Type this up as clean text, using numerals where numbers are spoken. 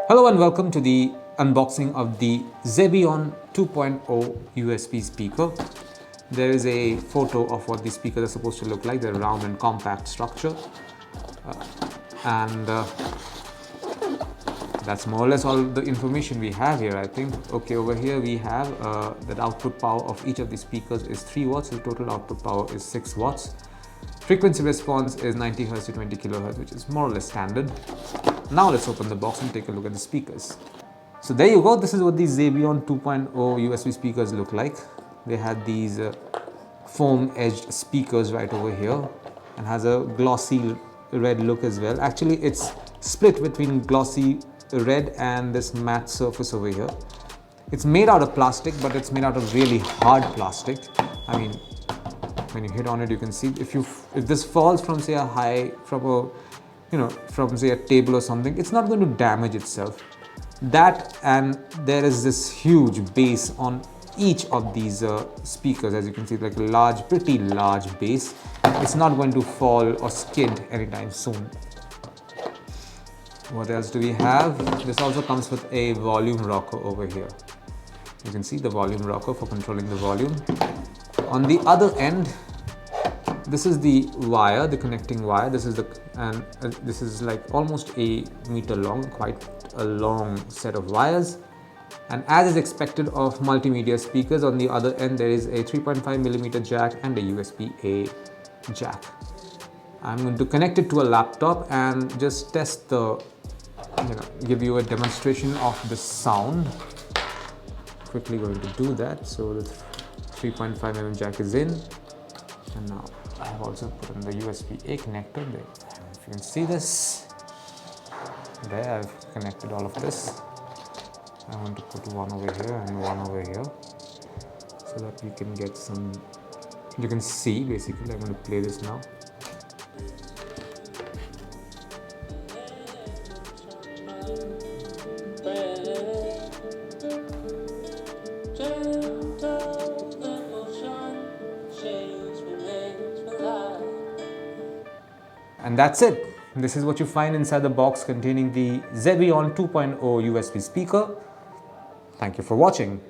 Hello and welcome to the unboxing of the Zebion 2.0 USB speaker. There is a photo of what these speakers are supposed to look like. They're round and compact structure. That's more or less all the information we have here, I think. Okay, over here we have that output power of each of the speakers is 3 watts. The total output power is 6 watts. Frequency response is 90 Hz to 20 kHz, which is more or less standard. Now let's open the box and take a look at the speakers. So there you go, this is what these Zebion 2.0 USB speakers look like. They had these foam edged speakers right over here and has a glossy red look as well. Actually it's split between glossy red and this matte surface over here. It's made out of plastic, but it's made out of really hard plastic. I mean, when you hit on it, you can see if this falls from say from say a table or something, it's not going to damage itself. That, and there is this huge base on each of these speakers, as you can see, like a large, pretty large base. It's not going to fall or skid anytime soon. What else do we have? This also comes with a volume rocker over here. You can see the volume rocker for controlling the volume. On the other end, this is the wire, the connecting wire. This is like almost a meter long, quite a long set of wires. And as is expected of multimedia speakers, on the other end there is a 3.5mm jack and a USB-A jack. I'm going to connect it to a laptop and just test give you a demonstration of the sound. Quickly going to do that. So the 3.5mm jack is in, and now I have also put in the USB-A connector there. If you can see this, there I've connected all of this. I want to put one over here and one over here so that you can get some, you can see basically. I'm going to play this now. And that's it. This is what you find inside the box containing the Zebion 2.0 USB speaker. Thank you for watching.